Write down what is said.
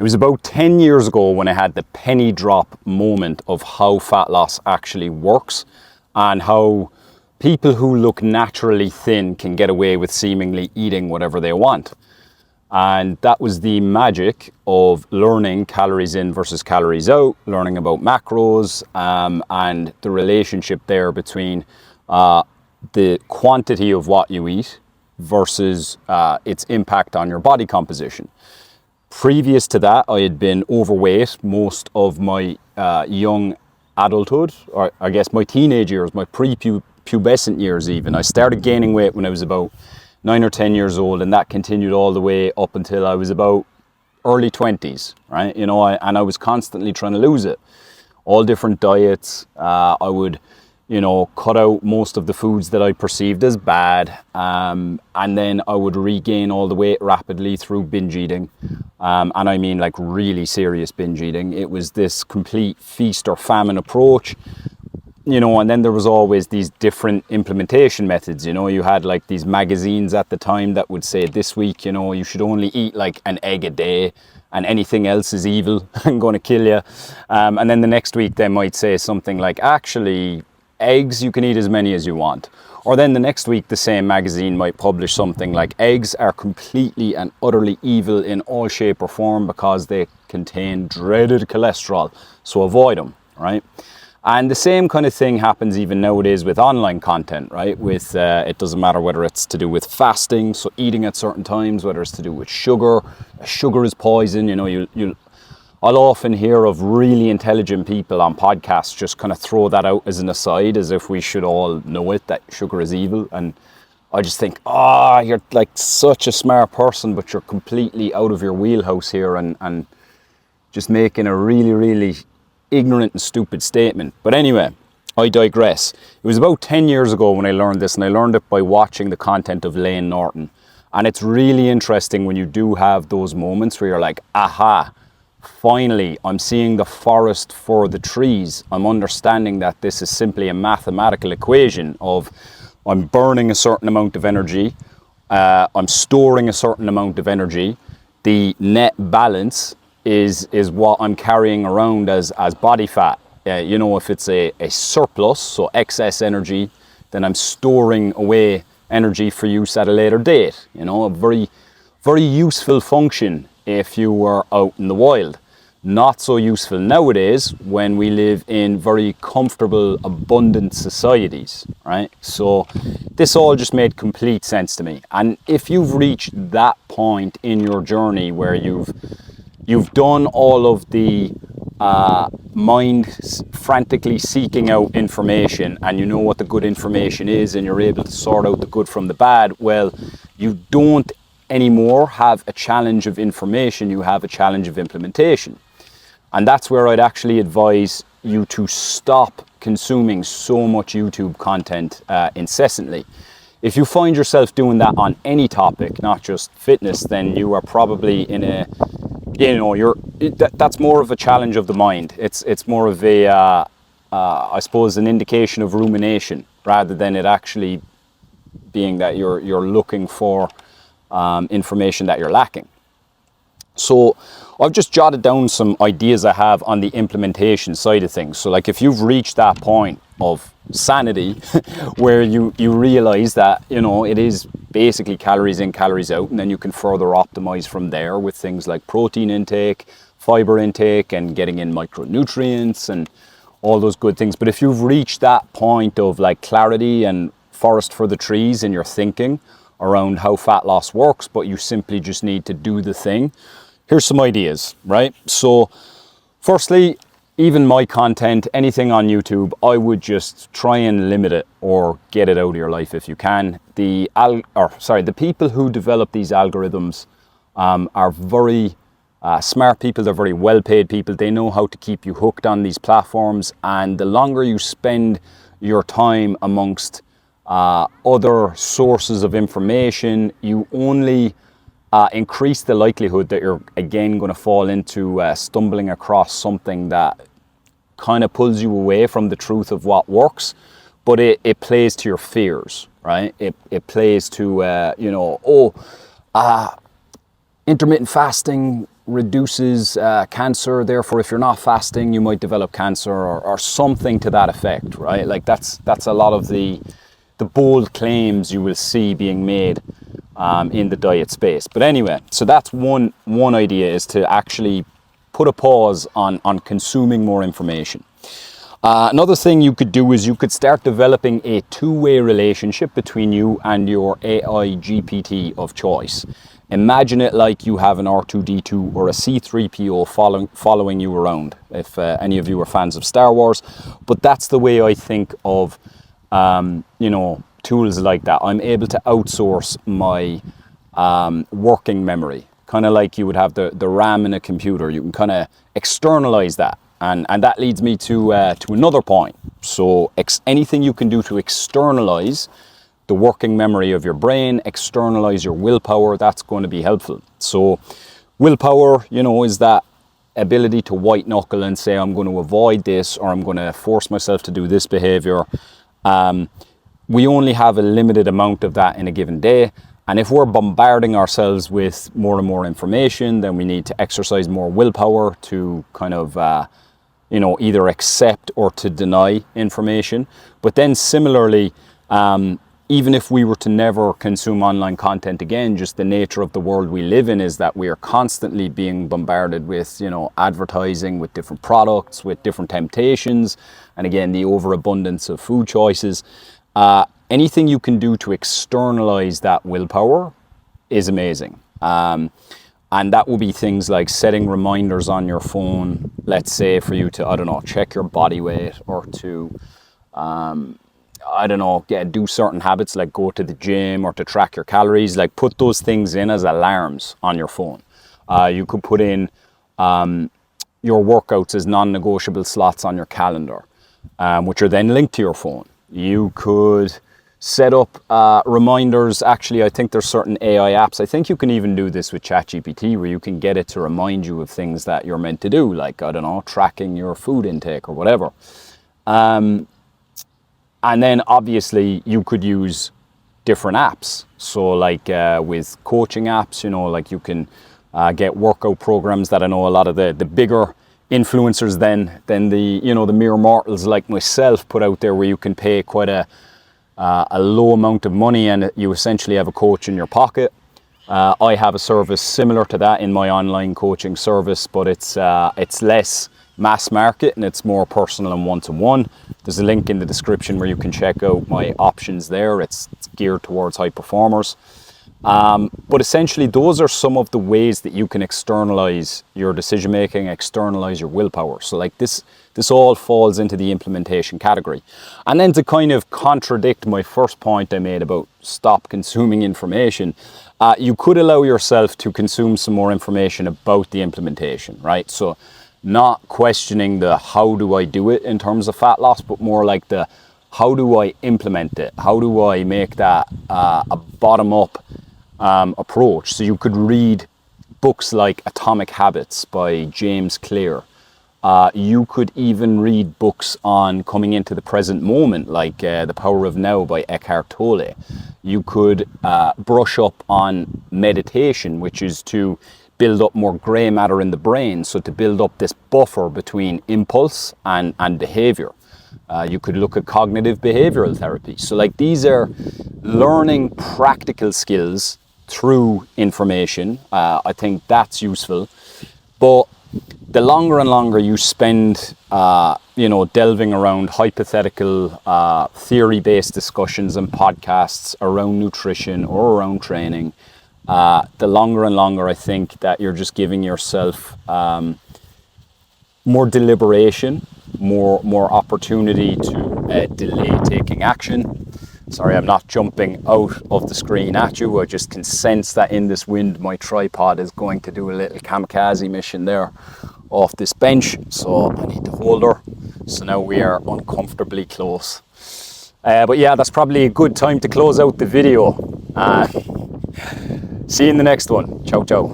It was about 10 years ago when I had the penny drop moment of how fat loss actually works and how people who look naturally thin can get away with seemingly eating whatever they want. And that was the magic of learning calories in versus calories out, learning about macros, and the relationship there between the quantity of what you eat versus its impact on your body composition. Previous to that, I had been overweight most of my young adulthood, or I guess my teenage years, my pre-pubescent years even. I started gaining weight when I was about 9 or 10 years old, and that continued all the way up until I was about early 20s, right? And I was constantly trying to lose it. All different diets. I would cut out most of the foods that I perceived as bad, and then I would regain all the weight rapidly through binge eating, and I mean like really serious binge eating. It was this complete feast or famine approach, and then there was always these different implementation methods. You had like these magazines at the time that would say this week, you should only eat like an egg a day, and anything else is evil and going to kill you. And then the next week they might say something like, actually, eggs, you can eat as many as you want. Or then the next week, the same magazine might publish something like, eggs are completely and utterly evil in all shape or form because they contain dreaded cholesterol, so avoid them, right? And the same kind of thing happens even nowadays with online content, right? With it doesn't matter whether it's to do with fasting, so eating at certain times, whether it's to do with sugar. Sugar is poison. I'll often hear of really intelligent people on podcasts just kind of throw that out as an aside, as if we should all know it, that sugar is evil. And I just think, you're like such a smart person, but you're completely out of your wheelhouse here and just making a really, really ignorant and stupid statement. But anyway, I digress. It was about 10 years ago when I learned this, and I learned it by watching the content of Layne Norton. And it's really interesting when you do have those moments where you're like, aha, finally, I'm seeing the forest for the trees. I'm understanding that this is simply a mathematical equation of I'm burning a certain amount of energy, I'm storing a certain amount of energy. The net balance is what I'm carrying around as body fat. If it's a surplus, so excess energy, then I'm storing away energy for use at a later date. A very, very useful function if you were out in the wild. Not so useful nowadays when we live in very comfortable, abundant societies, right? So this all just made complete sense to me. And if you've reached that point in your journey where you've done all of the mind frantically seeking out information, and you know what the good information is, and you're able to sort out the good from the bad, well, you don't anymore have a challenge of information, you have a challenge of implementation. And that's where I'd actually advise you to stop consuming so much YouTube content incessantly. If you find yourself doing that on any topic, not just fitness, then you are probably in a, that's more of a challenge of the mind. It's more of a, I suppose, an indication of rumination rather than it actually being that you're looking for information that you're lacking. So I've just jotted down some ideas I have on the implementation side of things. So like if you've reached that point of sanity where you realize that, it is basically calories in, calories out, and then you can further optimize from there with things like protein intake, fiber intake, and getting in micronutrients and all those good things. But if you've reached that point of like clarity and forest for the trees in your thinking around how fat loss works, but you simply just need to do the thing, here's some ideas, right? So firstly, even my content, anything on YouTube, I would just try and limit it or get it out of your life if you can. The people who develop these algorithms are very smart people. They're very well-paid people. They know how to keep you hooked on these platforms. And the longer you spend your time amongst other sources of information, you only increase the likelihood that you're again going to fall into stumbling across something that kind of pulls you away from the truth of what works, but it plays to your fears, right? It plays to intermittent fasting reduces cancer, therefore if you're not fasting you might develop cancer, or something to that effect, right? Like that's a lot of the bold claims you will see being made in the diet space. But anyway, so that's one idea, is to actually put a pause on consuming more information. Another thing you could do is you could start developing a two-way relationship between you and your AI GPT of choice. Imagine it like you have an R2-D2 or a C-3PO following you around, if any of you are fans of Star Wars. But that's the way I think of, tools like that. I'm able to outsource my working memory, kind of like you would have the RAM in a computer. You can kind of externalize that. And that leads me to another point. So anything you can do to externalize the working memory of your brain, externalize your willpower, that's going to be helpful. So willpower, is that ability to white knuckle and say, I'm going to avoid this, or I'm going to force myself to do this behavior. We only have a limited amount of that in a given day. And if we're bombarding ourselves with more and more information, then we need to exercise more willpower to kind of, either accept or to deny information. But then similarly, even if we were to never consume online content again, just the nature of the world we live in is that we are constantly being bombarded with, advertising, with different products, with different temptations, and again, the overabundance of food choices. Anything you can do to externalize that willpower is amazing. And that will be things like setting reminders on your phone, let's say for you to, check your body weight, or to, do certain habits like go to the gym, or to track your calories. Like put those things in as alarms on your phone. You could put in your workouts as non-negotiable slots on your calendar, which are then linked to your phone. You could set up reminders. Actually, I think there's certain AI apps. I think you can even do this with ChatGPT, where you can get it to remind you of things that you're meant to do, like, tracking your food intake or whatever. And then obviously you could use different apps. So like with coaching apps, like you can get workout programs that I know a lot of the bigger influencers than the, the mere mortals like myself put out there, where you can pay quite a low amount of money and you essentially have a coach in your pocket. I have a service similar to that in my online coaching service, but it's less mass market and it's more personal and one-to-one. There's a link in the description where you can check out my options there. It's geared towards high performers. But essentially those are some of the ways that you can externalize your decision making, externalize your willpower. So like this all falls into the implementation category. And then to kind of contradict my first point I made about stop consuming information, you could allow yourself to consume some more information about the implementation, right? So not questioning the how do I do it in terms of fat loss, but more like the how do I implement it? How do I make that a bottom-up approach? So you could read books like Atomic Habits by James Clear. You could even read books on coming into the present moment, like The Power of Now by Eckhart Tolle. You could brush up on meditation, which is to build up more gray matter in the brain, so to build up this buffer between impulse and behavior. You could look at cognitive behavioral therapy. So like these are learning practical skills through information. I think that's useful. But the longer and longer you spend, delving around hypothetical, theory-based discussions and podcasts around nutrition or around training, the longer and longer I think that you're just giving yourself more deliberation, more opportunity to delay taking action. Sorry, I'm not jumping out of the screen at you. I just can sense that in this wind, my tripod is going to do a little kamikaze mission there off this bench. So I need to hold her. So now we are uncomfortably close. But yeah, that's probably a good time to close out the video. See you in the next one. Ciao, ciao.